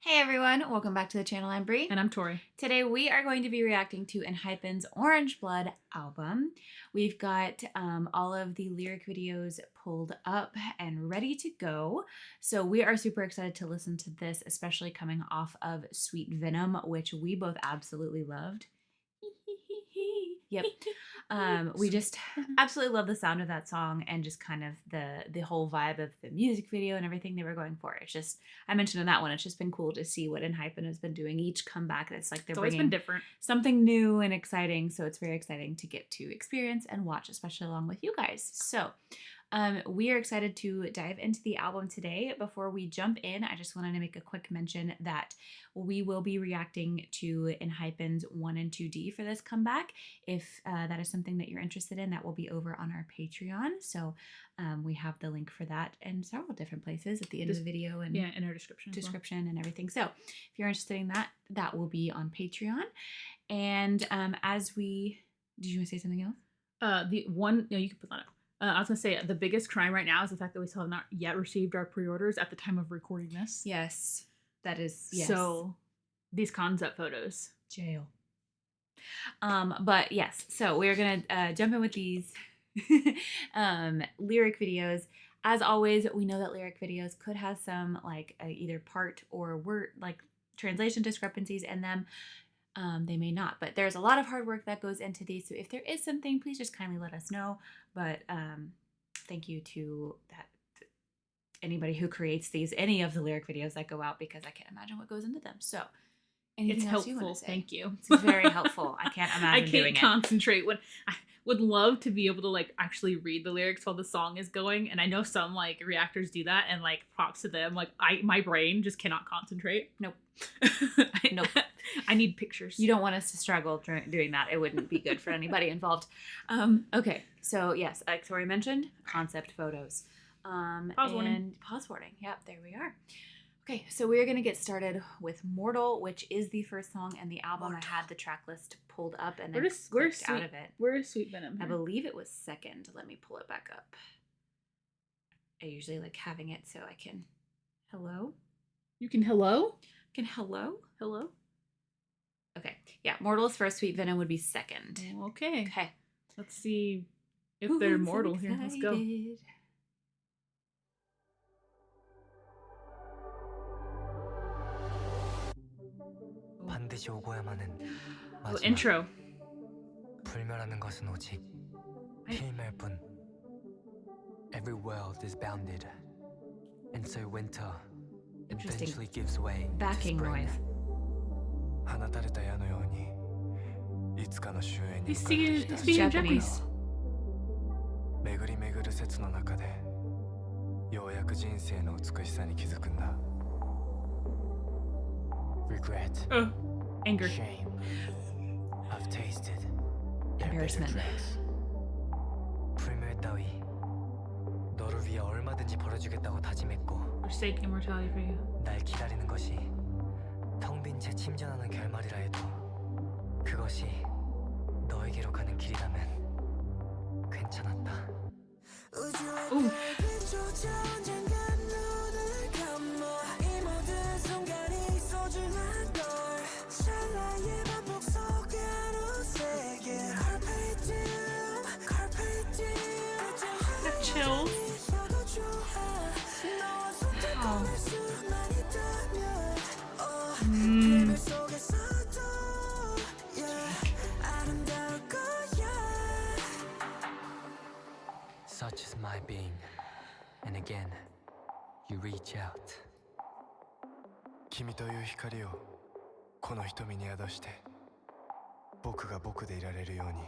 Hey everyone, welcome back to the channel. I'm Brie. And I'm Tori. Today we are going to be reacting to ENHYPEN's Orange Blood album. We've got all of the lyric videos pulled up and ready to go. So we are super excited to listen to this, especially coming off of Sweet Venom, which we both absolutely loved. Yep. We just absolutely love the sound of that song and just kind of the whole vibe of the music video and everything they were going for. It's just, I mentioned in that one, it's just been cool to see what ENHYPEN has been doing each comeback. It's like they're bringing different, something new and exciting. So it's very exciting to get to experience and watch, especially along with you guys. So we are excited to dive into the album today. Before we jump in, I just wanted to make a quick mention that we will be reacting to ENHYPEN's 1 and 2D for this comeback. If that is something that you're interested in, that will be over on our Patreon. So we have the link for that in several different places at the end of the video and in our description and everything. So if you're interested in that, that will be on Patreon. And did you want to say something else? You can put that up. I was going to say the biggest crime right now is the fact that we still have not yet received our pre-orders at the time of recording this. Yes, that is, yes. So these concept photos. Jail. But yes, so we're going to jump in with these lyric videos. As always, we know that lyric videos could have some like either part or word, like translation discrepancies in them. They may not, but there's a lot of hard work that goes into these. So if there is something, please just kindly let us know. But thank you to anybody who creates any of the lyric videos that go out, because I can't imagine what goes into them. So it's helpful. Thank you. It's very helpful. I can't imagine doing it. I can't concentrate when I would love to be able to like actually read the lyrics while the song is going. And I know some like reactors do that, and like props to them. Like my brain just cannot concentrate. Nope. Nope. I need pictures. You don't want us to struggle doing that. It wouldn't be good for anybody involved. Okay, so yes, like Tori mentioned, concept photos. Pause warning. Pause warning. Yep, there we are. Okay, so we're going to get started with Mortal, which is the first song in the album. Mortal. I had the track list pulled up and then clicked out of it. Where is Sweet Venom? I believe it was second. Let me pull it back up. I usually like having it so I can... Hello? You can hello? Hello? Hello? Okay. Yeah, Mortal's first, Sweet Venom would be second. Okay. Okay. Let's see if they're mortal here. Let's go. 반드시 오고야만 하는 마지막. Intro. 불멸하는 것은 오직 필멸 뿐. Every world is bounded, and so winter eventually gives way to backing spring. noise. 放たれた矢のようにいつかの終焉に He's 向かってき speaking た Japanese. 巡り巡る説の中でようやく人生の美しさに気づくんだ Regret, Anger, shame, I've tasted Embarrassment. 불멸 따위 너를 위해 얼마든지 벌어주겠다고 다짐했고 forsake immortality for you. 날 기다리는 것이 텅 빈 채 침전하는 결말이라 해도 그것이 너에게로 가는 길이라면 괜찮았다. Ooh. Chills. Wow. Such is my being, and again, you reach out. 君という光をこの瞳に宿して僕が僕でいられるように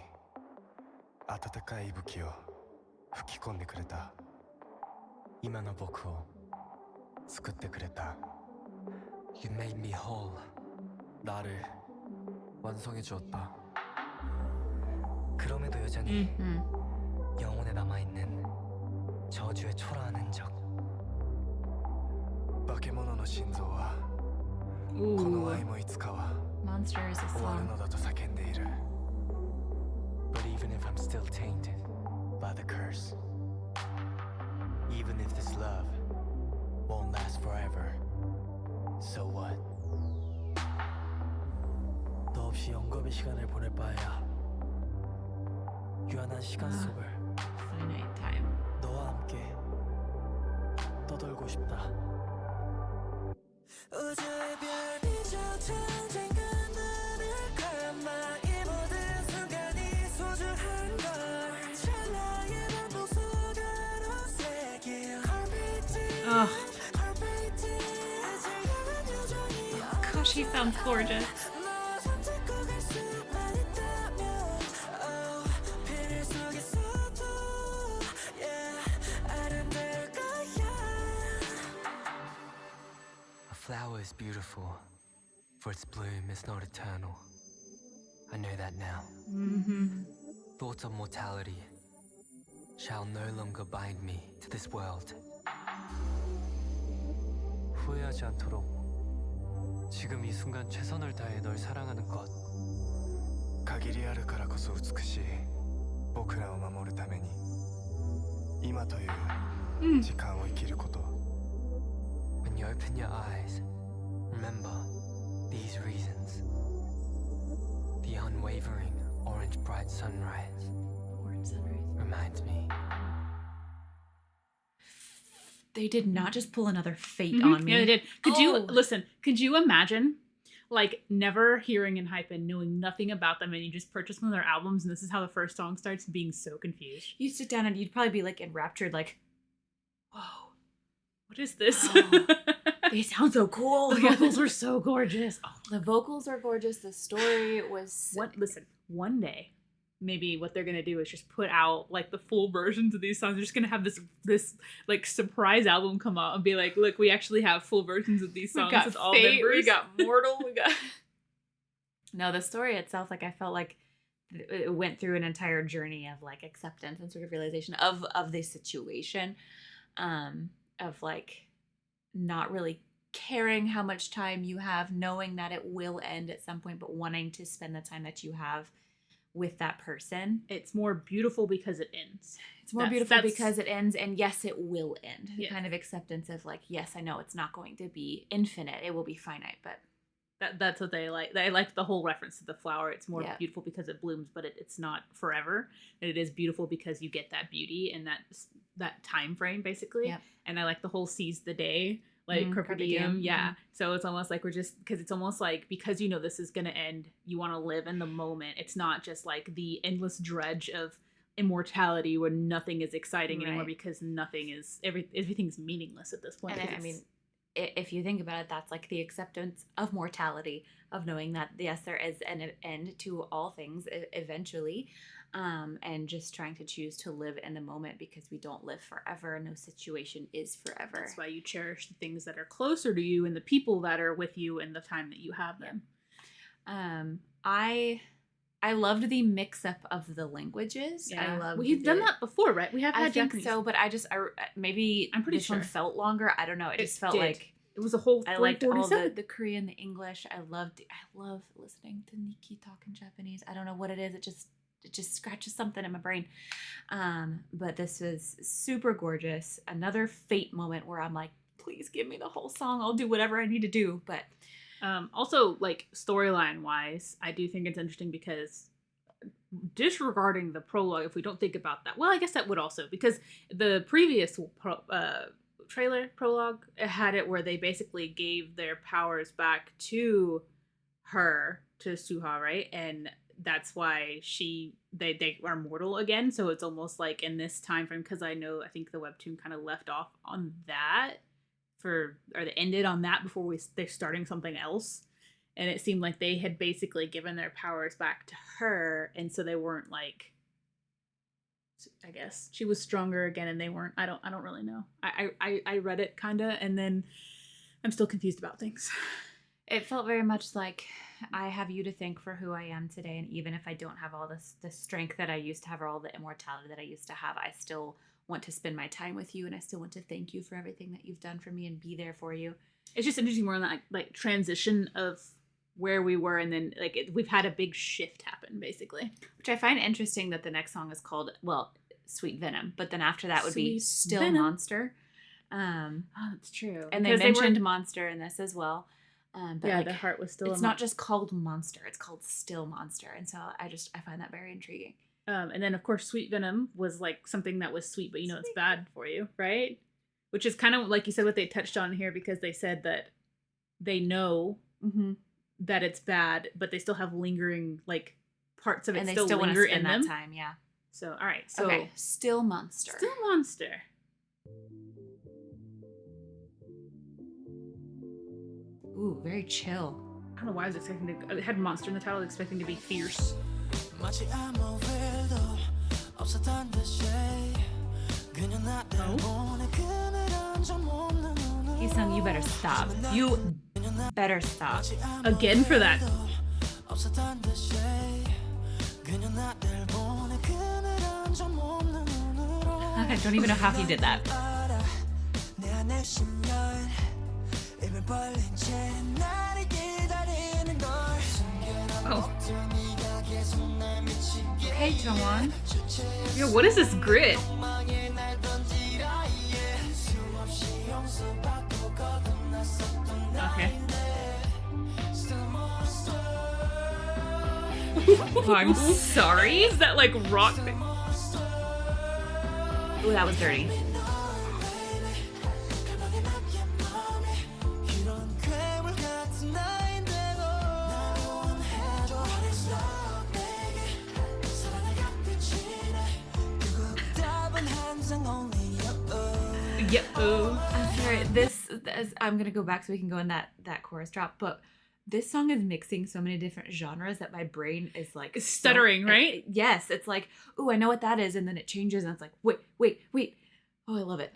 温かい息吹を吹き込んでくれた今の僕を作ってくれた You made me whole. 나를 완성해 주었다. 그럼에도 여전히 영혼에 남아있는 저주의 초라한 흔적. 化け物の心臓はこの愛もいつかは Monster is a 終わる song. のだと叫んでいる But even if I'm still tainted by the curse, even if this love won't last forever, so what? 이 시간을 보낼 바에야 유한한 시간 속을 Finite time. 너와 함께 떠돌고 싶다. 우주의 별이 저 언젠가 나를 감아 이 모든 순간이 소중한 걸 찰나의 반복 속으로 새길 Ugh. Gosh, he sounds gorgeous. A flower is beautiful, for its bloom is not eternal. I know that now. Mm-hmm. Thoughts of mortality shall no longer bind me to this world. 후회하지 않도록 지금 이 순간 최선을 다해 널 사랑하는 것. 限りあるからこそ美しい僕らを守るために今という時間を生きること。When you open your eyes, remember these reasons. The unwavering orange bright sunrise Orange sunrise. reminds me. They did not just pull another fate Mhm. on me. Yeah, they did. Could Oh. you listen? Could you imagine, like, never hearing ENHYPEN, knowing nothing about them, and you just purchase one of their albums, and this is how the first song starts, being so confused? You'd sit down and you'd probably be like enraptured, like, Whoa, what is this? Oh. they sound so cool. The vocals were so gorgeous. Oh, The vocals are gorgeous. The story was listen, one day, maybe what they're gonna do is just put out like the full versions of these songs. They're just gonna have this like surprise album come out and be like, look, we actually have full versions of these songs with all Fate, members. we got Mortal, we got. No, the story itself, like I felt like it went through an entire journey of like acceptance and sort of realization of the situation, of like not really caring how much time you have, knowing that it will end at some point, but wanting to spend the time that you have with that person. It's more beautiful because it ends. It's more That's- beautiful that's- because it ends, and yes, it will end. The Yeah. kind of acceptance of like, yes, I know it's not going to be infinite. It will be finite, but That's what they like. They like the whole reference to the flower. It's more Yeah. beautiful because it blooms, but it's not forever. And it is beautiful because you get that beauty and that time frame basically. Yep. And I like the whole seize the day, like Carpe Carpe Diem. Diem, Yeah. So it's almost like we're just because it's almost like because you know this is gonna end, you want to live in the moment. It's not just like the endless dredge of immortality where nothing is exciting anymore Right. because nothing is everything's meaningless at this point. and I because mean, if you think about it, that's like the acceptance of mortality, of knowing that yes, there is an end to all things eventually, and just trying to choose to live in the moment because we don't live forever. No situation is forever. that's why you cherish the things that are closer to you and the people that are with you and the time that you have them. I loved the mix-up of the languages. I loved we've done that before, right? We have I had think Japanese. so, but maybe I'm pretty this one sure. felt longer. I don't know. It just felt did. like It was a whole I liked all 47. the Korean, the English. I love listening to Nikki talk in Japanese. I don't know what it is. It just scratches something in my brain. But this was super gorgeous. Another fate moment where I'm like, please give me the whole song. I'll do whatever I need to do. But Also, like storyline wise, I do think it's interesting because disregarding the prologue, if we don't think about that, well, I guess that would also because the previous prologue it had it where they basically gave their powers back to her, to Suha, right? And that's why they are mortal again. So it's almost like in this time frame, because I think the webtoon kind of left off on that or they ended on that before they're starting something else. And it seemed like they had basically given their powers back to her, and so they weren't like, I guess she was stronger again, and they weren't. I don't really know. I read it kinda, and then I'm still confused about things. it felt very much like I have you to thank for who I am today. And even if I don't have all the strength that I used to have or all the immortality that I used to have, I still want to spend my time with you, and I still want to thank you for everything that you've done for me and be there for you. It's just interesting more on that like transition of where we were, and then we've had a big shift happen basically. Which I find interesting that the next song is called, well, Sweet Venom, but then after that would be Sweet Still Venom. Monster. Oh, that's true. And they Because mentioned Monster in this as well. But yeah, like, the heart was still. it's not just called Monster; it's called Still Monster, and so I find that very intriguing. And then of course, Sweet Venom was like something that was sweet, but you know it's bad for you, right? Which is kind of like you said what they touched on here, because they said that they know that it's bad, but they still have lingering like parts of it, and they still still want to linger spend in that them. time. Yeah. So all right, so Okay, Still Monster. Still Monster. Ooh, very chill. I don't know why I was expecting to. It had monster in the title, I was expecting to be fierce. Heesung, you better stop. You better stop. Again for that. I don't even know how he did that. Oh. Okay, Jongwon. Yo, what is this grid? Okay. Oh, I'm sorry. Is that like rock? Ooh, that was dirty. Yep. I'm sorry. This I'm gonna go back so we can go in that chorus drop, but this song is mixing so many different genres that my brain is like It's stuttering, right? Yes, it's like, ooh, I know what that is, and then it changes, and it's like, wait. Oh, I love it.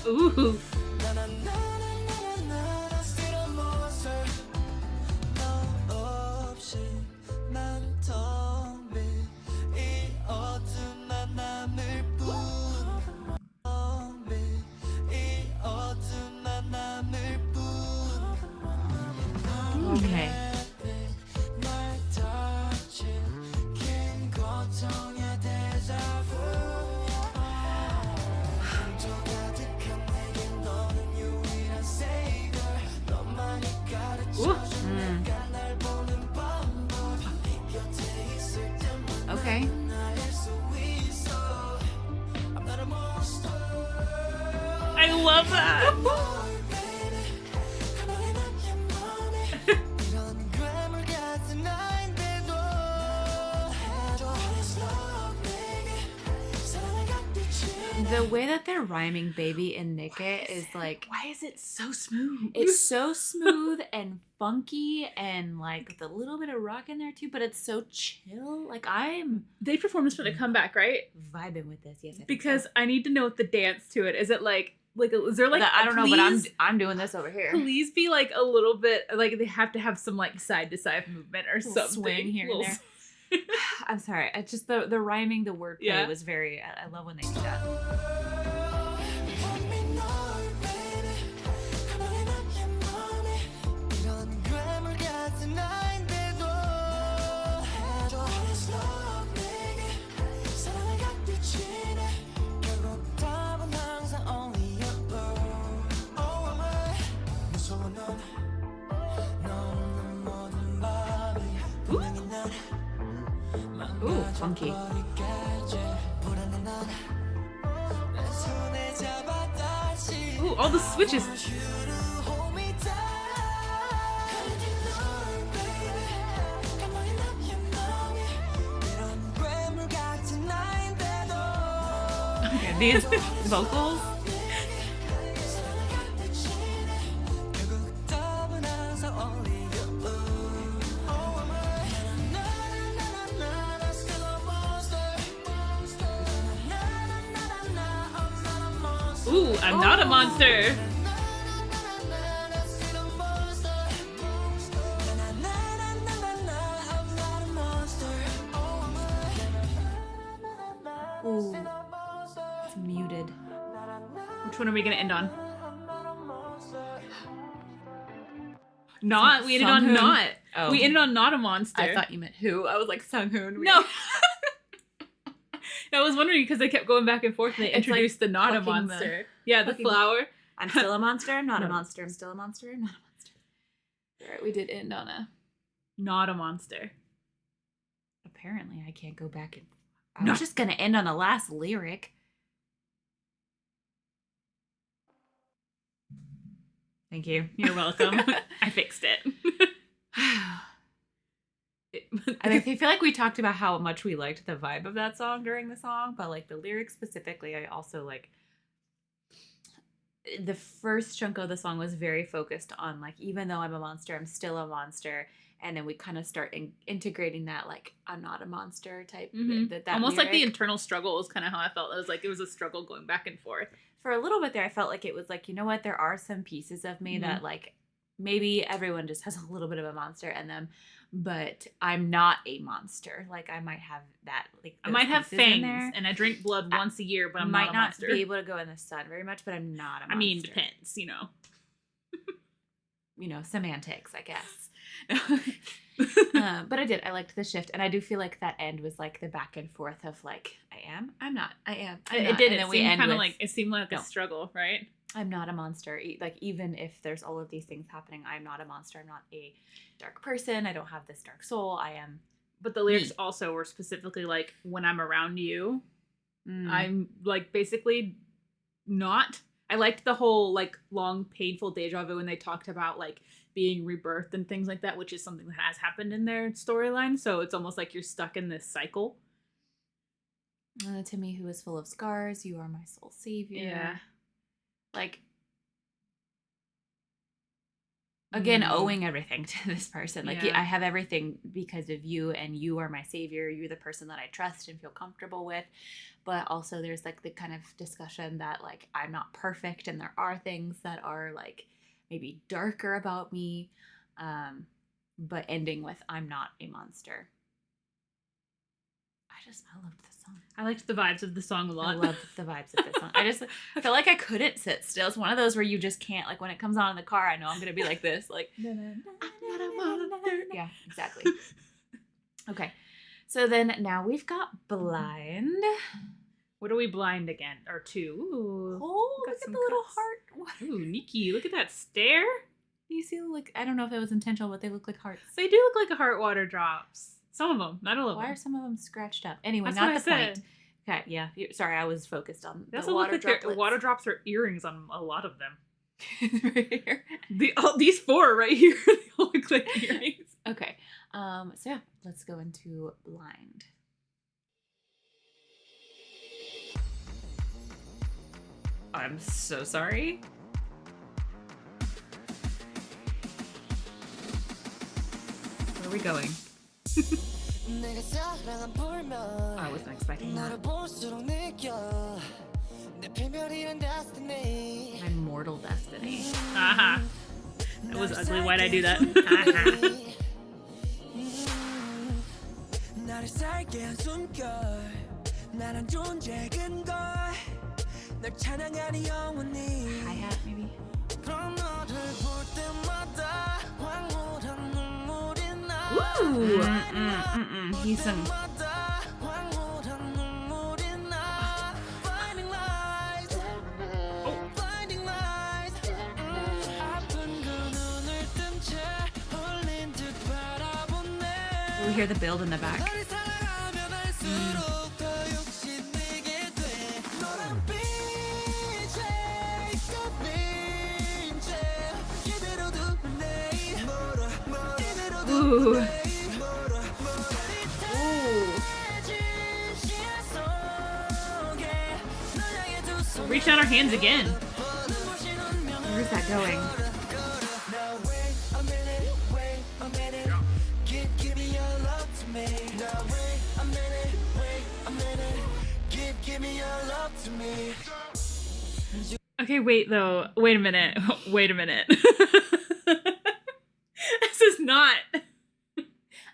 Ooh. Okay. Ooh. Okay. I love that. The way that they're rhyming baby and Nicket is like, Why is it so smooth? it's so smooth and funky and like with a little bit of rock in there too, but it's so chill. Like I'm They performed this for the comeback, right? vibing with this. Yes, I think Because so. I need to know the dance to it. Is it like is there like I don't know, but please- I'm doing this over here. Please be like a little bit like they have to have some like side to side movement or Little something. swing here and Little there. I'm sorry. It's just the rhyming, the wordplay Yeah. was very. I love when they do that. Ooh, funky. Ooh, all the switches. Okay, these vocals. Ooh, I'm not a monster. Ooh, it's muted. Which one are we gonna end on? Not. We ended on Sunghoon. not. Oh. We ended on Not a Monster. I thought you meant who. I was like, Sung-hoon. No. I was wondering because they kept going back and forth and they It's introduced like the Not a plucking Monster. The plucking- flower. I'm still a monster. I'm not a No. monster. I'm still a monster. I'm not a monster. All right, we did end on a. Not a monster. Apparently, I can't go back and. I was just gonna end on the last lyric. Thank you. You're welcome. I fixed it. I feel like we talked about how much we liked the vibe of that song during the song, but like the lyrics specifically, I also like. The first chunk of the song was very focused on like, even though I'm a monster, I'm still a monster. And then we kind of start integrating that like, I'm not a monster type. That almost like the lyric. internal struggle is kind of how I felt. It was like it was a struggle going back and forth. For a little bit there, I felt like it was like, you know what? There are some pieces of me that like, maybe everyone just has a little bit of a monster in them, but I'm not a monster. Like I might have that. Like I might have pieces in fangs there. and I drink blood once a year, but I'm might not a not monster. be able to go in the sun very much, but I'm not a monster. I mean, depends, you know. You know, semantics, I guess. But I did. I liked the shift, and I do feel like that end was like the back and forth of like, I am, I'm not, I am. I'm It not. did. And It then we seemed end kind of with, like it seemed like no. a struggle, right? I'm not a monster. Like even if there's all of these things happening, I'm not a monster. I'm not a dark person. I don't have this dark soul. I am. But the lyrics also were specifically like, when I'm around you, Mm. I'm like basically not. I liked the whole like long painful deja vu when they talked about like being rebirthed and things like that, which is something that has happened in their storyline. So it's almost like you're stuck in this cycle. To me, who is full of scars, you are my soul savior. Yeah. Like, again, owing everything to this person. Like, Yeah. I have everything because of you, and you are my savior. You're the person that I trust and feel comfortable with. But also, there's like the kind of discussion that like I'm not perfect, and there are things that are like maybe darker about me. But ending with I'm not a monster. I loved this song. I liked the vibes of the song a lot. I loved the vibes of this song. I feel like I couldn't sit still. It's one of those where you just can't, like when it comes on in the car, I know I'm gonna be like this, like yeah, exactly. Okay, so then now we've got Blind. What are we blind again? Or two? Ooh. Oh, got look at some the little cuts. heart. Ooh, Nikki, look at that stare. You see, like I don't know if it was intentional, but they look like hearts. They do look like heart water drops. Some of them, not all of Why are them. some of them scratched up? Anyway, That's not what the I point. said. Okay, yeah. Sorry, I was focused on They the also water look like their droplets. water drops are earrings on a lot of them. Right here. These four right here, they all look like earrings. Okay. So yeah, let's go into Blind. I'm so sorry. Where are we going? I wasn't expecting that. My mortal destiny. Aha. That was ugly. Why'd I do that? Hi-hat, maybe? Ooh! He's some... We hear the build in the back. Ooh. Reach out our hands again. Where's that going? Okay, wait though. Wait a minute. Wait a minute. This is not.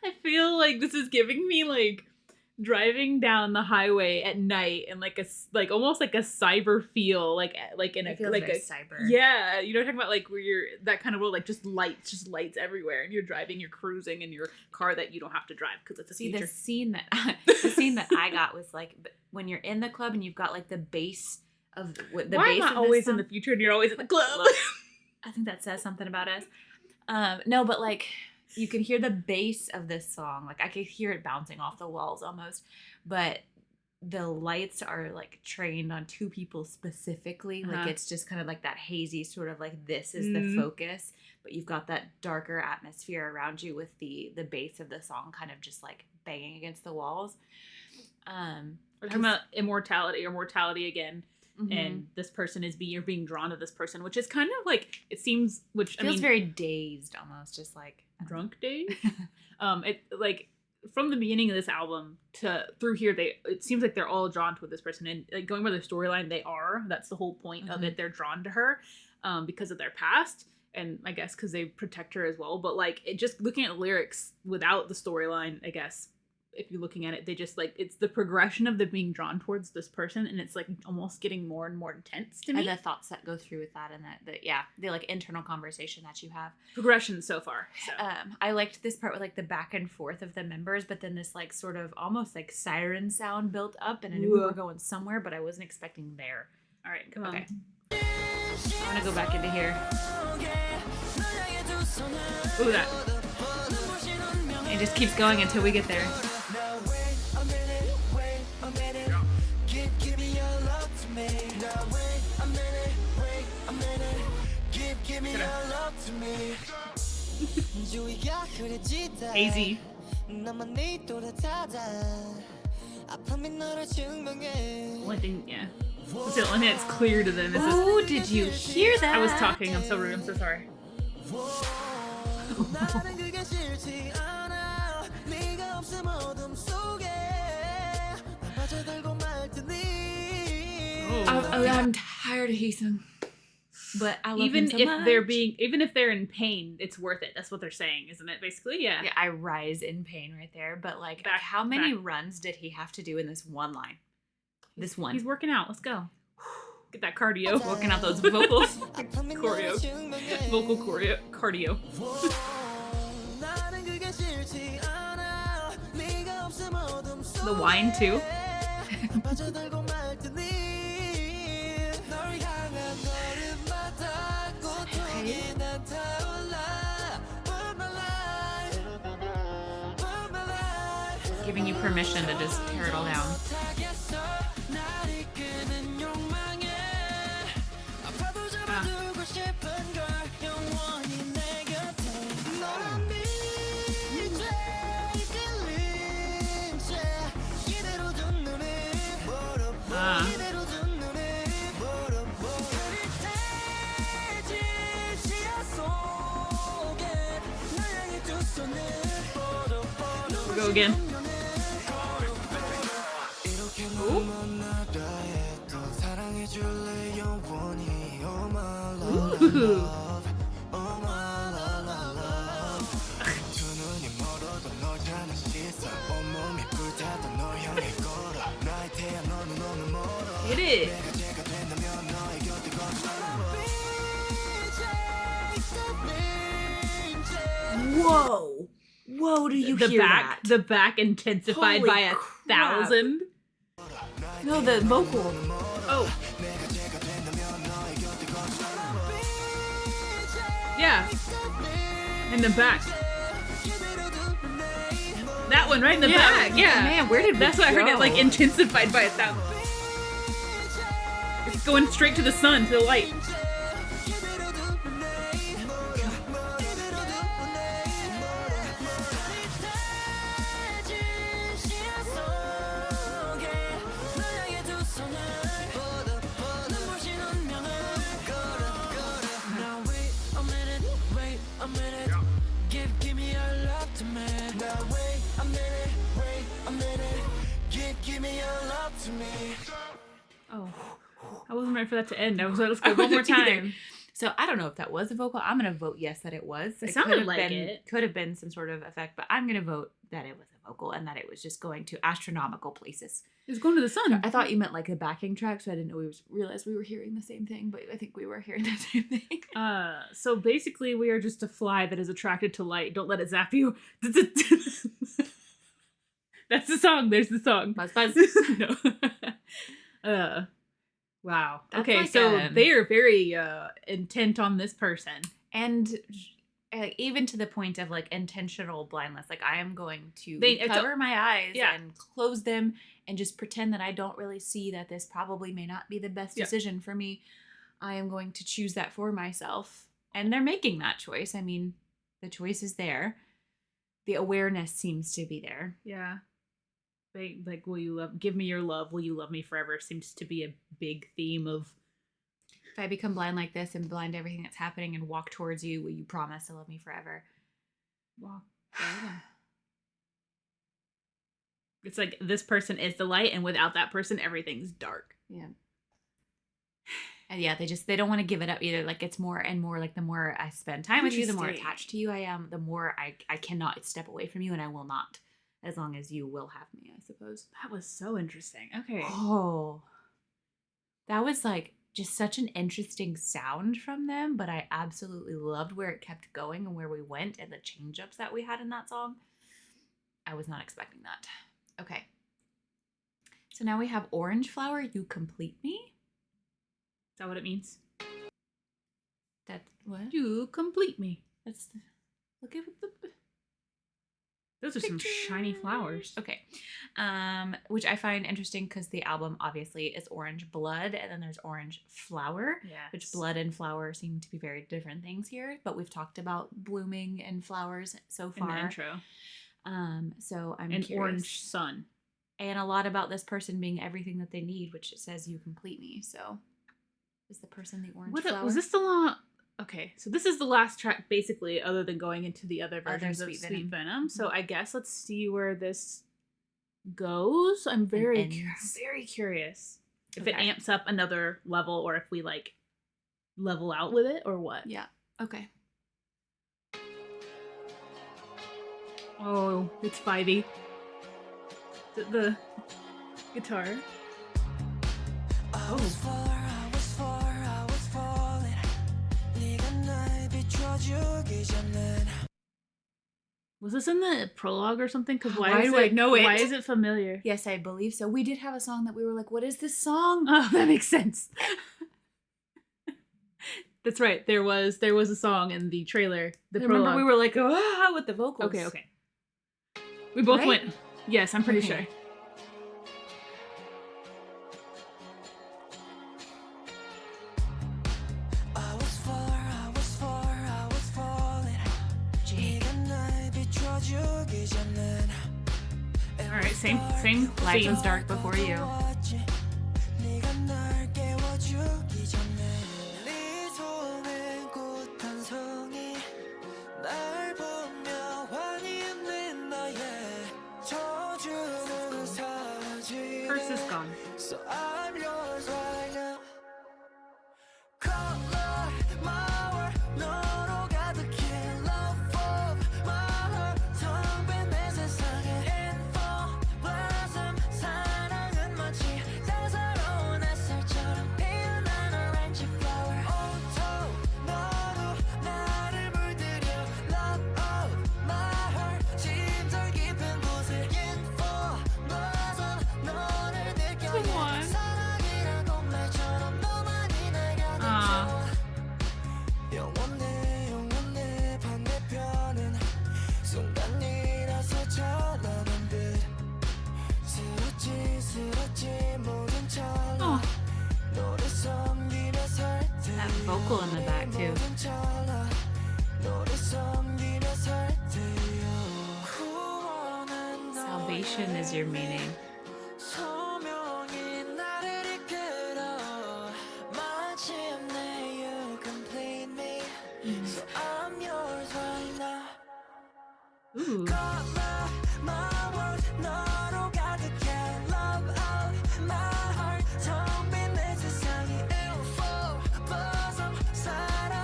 I feel like this is giving me like driving down the highway at night and like almost like a cyber feel, like in a It feels like very a cyber. yeah, you know what I'm talking about, like where you're that kind of world, like just lights everywhere, and you're driving, you're cruising in your car that you don't have to drive because it's a See, future. the scene that I got was like when you're in the club and you've got like the bass of the Why bass am I of always this in the song. future and you're always in the club? Look, I think that says something about us. No, but like you can hear the bass of this song. Like I could hear it bouncing off the walls almost. But the lights are like trained on two people specifically. Like it's just kind of like that hazy sort of like this is the focus. But you've got that darker atmosphere around you with the bass of the song kind of just like banging against the walls. We're talking about immortality or mortality again. Mm-hmm. And this person is you're being drawn to this person, which is kind of like, it seems, which feels very dazed almost, just like drunk days. It like from the beginning of this album to through here, it seems like they're all drawn to this person, and like going by the storyline, that's the whole point of it. They're drawn to her because of their past, and I guess because they protect her as well. But like it just looking at the lyrics without the storyline, I guess if you're looking at it, they just like it's the progression of them being drawn towards this person, and it's like almost getting more and more intense to me. And the thoughts that go through with that, and the like internal conversation that you have. Progression so far. So. I liked this part with like the back and forth of the members, but then this like sort of almost like siren sound built up, and I knew we were going somewhere, but I wasn't expecting there. All right, come on. Okay. I want to go back into here. Ooh, that. It just keeps going until we get there. Hazy. Only thing, yeah. That's the only thing that's clear to them. Oh, did you hear that? I was talking. I'm so rude. I'm so sorry. I'm tired of Heesung, but I love him so much. Even if they're in pain, it's worth it. That's what they're saying, isn't it? Basically, yeah. Yeah, I rise in pain right there. But like, how many runs did he have to do in this one line? This one. He's working out. Let's go. Get that cardio. Working out those vocals. Vocal cardio. The wine too. Giving you permission to just tear it all down. We'll go again. Ooh. Ooh. Get it. Whoa. Whoa, do you hear that? The back intensified Holy by crap. 1,000. No, the vocal. Oh. Yeah. In the back. That one right in the back. Yeah. Man, where did That's why I heard it like intensified by 1,000. It's going straight to the sun, to the light. Oh, I wasn't ready for that to end. I was like, let's go one more time. So I don't know if that was a vocal. I'm going to vote yes that it was. It sounded could have like been, it. Could have been some sort of effect, but I'm going to vote that it was a vocal and that it was just going to astronomical places. It was going to the sun. I thought you meant like the backing track, so I didn't know realize we were hearing the same thing, but I think we were hearing the same thing. So basically we are just a fly that is attracted to light. Don't let it zap you. That's the song. There's the song. Buzz, buzz. No. Wow. That's okay, like so they are very intent on this person. And even to the point of like intentional blindness, like I am going to It's cover my eyes Yeah. and close them and just pretend that I don't really see that this probably may not be the best Yeah. decision for me. I am going to choose that for myself. And they're making that choice. I mean, the choice is there. The awareness seems to be there. Yeah. Like, give me your love, will you love me forever, seems to be a big theme of... If I become blind like this and blind to everything that's happening and walk towards you, will you promise to love me forever? Walk. It's like this person is the light, and without that person, everything's dark. Yeah. And yeah, they don't want to give it up either. Like it's more and more like the more I spend time with you, the more Interesting. attached to you I am, the more I cannot step away from you, and I will not. As long as you will have me, I suppose. That was so interesting. Okay. Oh. That was like just such an interesting sound from them, but I absolutely loved where it kept going and where we went and the change-ups that we had in that song. I was not expecting that. Okay. So now we have Orange Flower, You Complete Me. Is that what it means? That what? You complete me. That's the look at the Those are some shiny flowers. Okay. Which I find interesting because the album obviously is Orange Blood and then there's Orange Flower. Yeah. Which blood and flower seem to be very different things here, but we've talked about blooming and flowers so In far. the intro. So I'm And curious. orange sun. And a lot about this person being everything that they need, which it says you complete me. So is the person the orange flower? Was this the long? Okay, so this is the last track, basically, other than going into the other versions of Sweet Sweet Venom. Venom. So I guess let's see where this goes. I'm very, ends. very curious if Okay. it amps up another level, or if we like level out with it, or what. Yeah. Okay. Oh, it's Spivey. The guitar. I was falling. 네가 날 비춰주기 전엔 Was this in the prologue or something? Because Why why, do I know it? Why is it familiar? Yes, I believe so. We did have a song that we were like, what is this song? Oh, that makes sense. That's right. There was a song in the trailer. The I remember prologue. we were like, ah, with the vocals. Okay. We both Right? went. Yes, I'm pretty Okay. sure. I was falling. Jake. 네가 날 비춰주기 전엔 All right, same Light theme. was dark before you. 네가 날 깨워주기 전엔 네 손에 꽃 한 송이 날 보며 환히 웃는 너의 저주는 사라지네. Curse is gone. So I'm yours right now. Color my world, 너로 가득해. Love of my heart, 텅 빈 내 세상에. Info blossom, 사랑은 마치 따사로운 햇살처럼 피어난 orange flower. 온통 너로 나를 물들여. Love of my heart, 심장 깊은 곳에. Info blossom, 너를 느껴. Come 사랑이라고 말처럼 너만이 날 가득 영원해 반대편은 순간이라서 찬란한 빛 스럽지 모든 찰나 너를 섬기며 살 That vocal in the back too. 모든 찰나 너를 섬기며 살 때요 구원한 Salvation is your meaning. 소명이 나를 이끌어 마침내 you complete me so I'm yours right now Ooh. Color my world 너로 가득해 Love of my heart 텅 빈 내 세상이 info blossom 사랑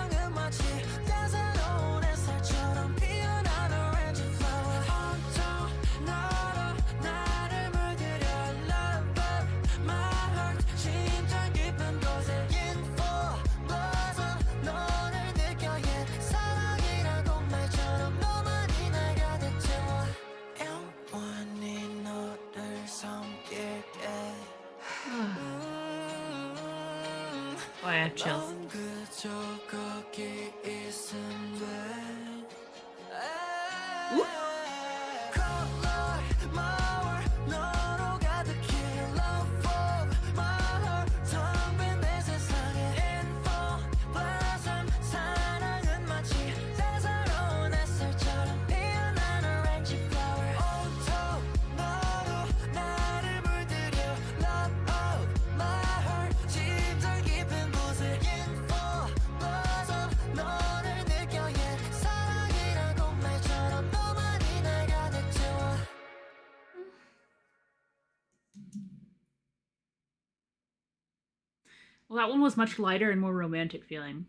I have chills. Well, that one was much lighter and more romantic feeling.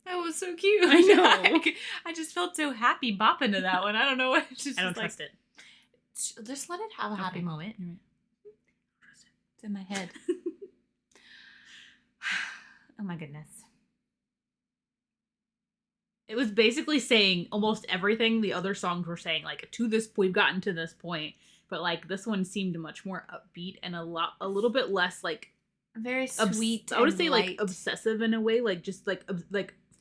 That was so cute. I know. I just felt so happy bopping to that one. I don't know what. I don't trust it. Just let it have a happy moment. You're right. It's in my head. Oh my goodness. It was basically saying almost everything the other songs were saying. Like, to this, we've gotten to this point, but like this one seemed much more upbeat and a little bit less like very sweet. I would say light. like obsessive in a way, like just like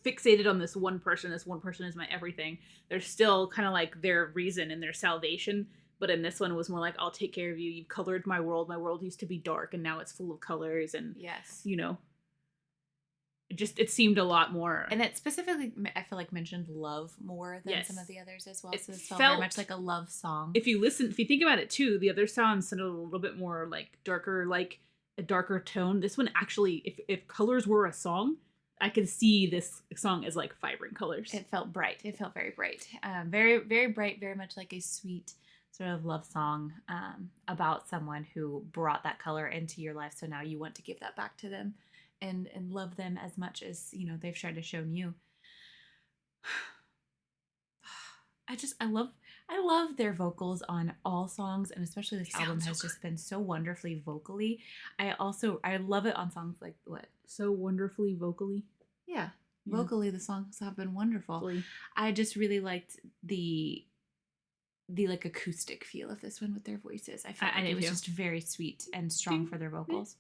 fixated on this one person. This one person is my everything. They're still kind of like their reason and their salvation. But in this one, it was more like, I'll take care of you. You've colored my world. My world used to be dark, and now it's full of colors. And yes, you know, it seemed a lot more. And it specifically, I feel like, mentioned love more than Yes. some of the others as well. It So it felt very much like a love song. If you think about it too, the other songs sounded a little bit more like darker, like a darker tone. This one actually, if colors were a song, I could see this song as like vibrant colors. It felt bright. It felt very bright. Very, very bright, very much like a sweet sort of love song about someone who brought that color into your life. So now you want to give that back to them and love them as much as, you know, they've tried to show you. I love their vocals on all songs, and especially this album has just been so wonderfully vocally. I love it on songs like what? So wonderfully vocally. Yeah. Vocally the songs have been wonderful. Vocally. I just really liked the like acoustic feel of this one with their voices. I felt like it was just very sweet and strong for their vocals.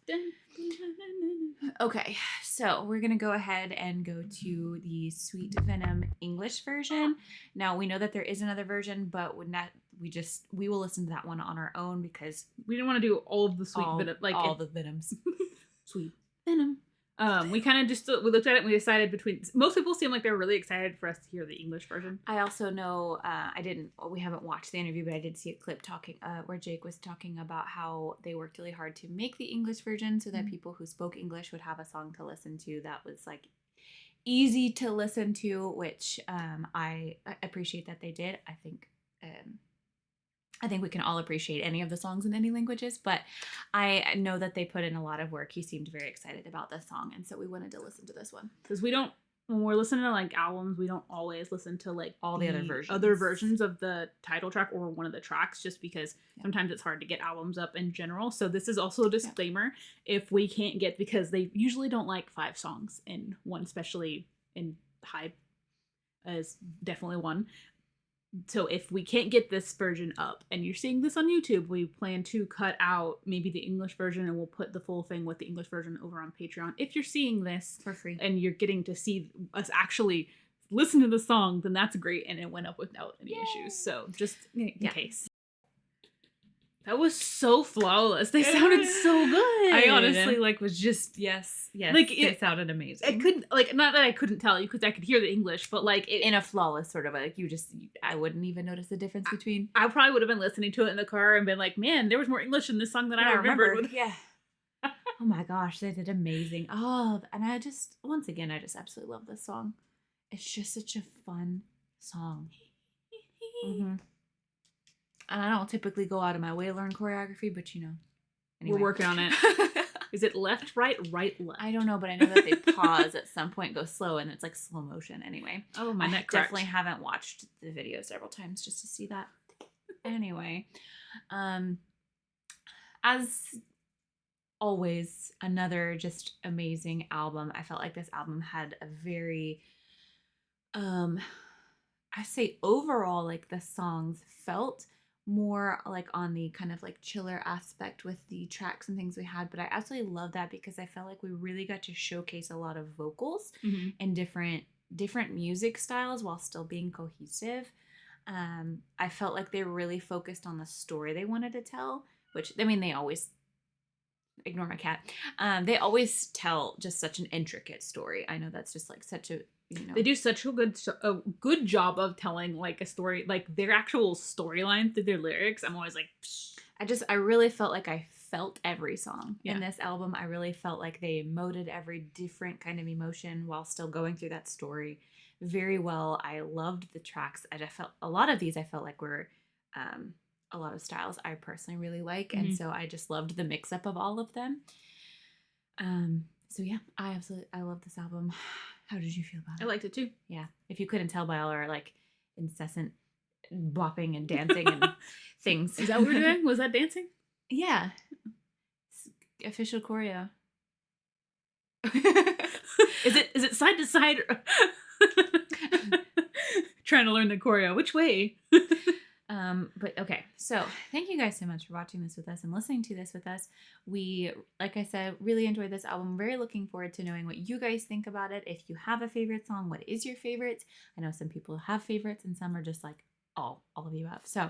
Okay, so we're gonna go ahead and go to the Sweet Venom English version. Now we know that there is another version, but we will listen to that one on our own because we didn't want to do all of the Sweet Venom, like all the Venoms. Sweet Venom. We kind of just we looked at it and we decided between. Most people seem like they're really excited for us to hear the English version. I also know we haven't watched the interview, but I did see a clip talking where Jake was talking about how they worked really hard to make the English version so that people who spoke English would have a song to listen to that was like easy to listen to, which I appreciate that they did. I think we can all appreciate any of the songs in any languages, but I know that they put in a lot of work. He seemed very excited about this song, and so we wanted to listen to this one. Because when we're listening to like albums, we don't always listen to like all the other versions of the title track or one of the tracks, just because sometimes it's hard to get albums up in general. So this is also a disclaimer. If we can't get, because they usually don't like 5 songs in one, especially in Hype is definitely one. So if we can't get this version up and you're seeing this on YouTube, we plan to cut out maybe the English version and we'll put the full thing with the English version over on Patreon. If you're seeing this for free and you're getting to see us actually listen to the song, then that's great. And it went up without any issues. So just in case. That was so flawless. They sounded so good. I honestly was just yes. Like it sounded amazing. I couldn't not that I couldn't tell you because I could hear the English, but like in a flawless sort of like I wouldn't even notice the difference between. I probably would have been listening to it in the car and been like, man, there was more English in this song than I remembered. Yeah. Oh my gosh, they did amazing. Oh, and I just absolutely love this song. It's just such a fun song. Mm-hmm. And I don't typically go out of my way to learn choreography, but anyway. We're working on it. Is it left, right, left? I don't know, but I know that they pause at some point, go slow, and it's like slow motion anyway. Oh, my neck cracked. Definitely haven't watched the video several times just to see that. Anyway, as always, another just amazing album. I felt like this album had a very, I say overall, like the songs felt more like on the kind of like chiller aspect with the tracks and things we had, but I absolutely love that because I felt like we really got to showcase a lot of vocals and different music styles while still being cohesive. I felt like they really focused on the story they wanted to tell, which, I mean, they always, ignore my cat, they always tell just such an intricate story. I know that's just like such a, you know, They do such a good job of telling like a story, like their actual storyline through their lyrics. I'm always like, psh. I really felt like I felt every song Yeah. in this album. I really felt like they emoted every different kind of emotion while still going through that story very well. I loved the tracks. I felt a lot of these I felt like were a lot of styles I personally really like, and so I just loved the mix up of all of them. So yeah, I love this album. How did you feel about it? I liked it too. Yeah, if you couldn't tell by all our like incessant bopping and dancing and things. Is that what we're doing? Was that dancing? Yeah. It's official choreo. Is it side to side? Trying to learn the choreo. Which way? But okay, so thank you guys so much for watching this with us and listening to this with us. We, like I said, really enjoyed this album. Very looking forward to knowing what you guys think about it. If you have a favorite song, what is your favorite? I know some people have favorites and some are just like all of you have. So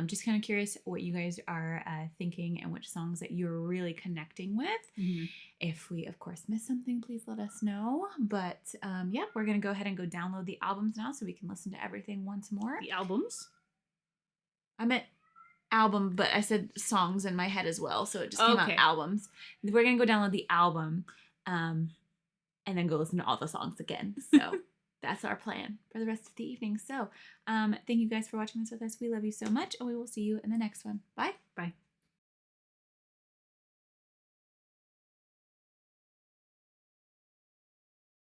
just kind of curious what you guys are thinking and which songs that you're really connecting with. If we, of course, miss something, please let us know. But yeah, we're going to go ahead and go download the albums now so we can listen to everything once more. The albums? I meant album, but I said songs in my head as well, so it just came out albums. We're going to go download the album and then go listen to all the songs again. So that's our plan for the rest of the evening. So thank you guys for watching this with us. We love you so much, and we will see you in the next one. Bye. Bye.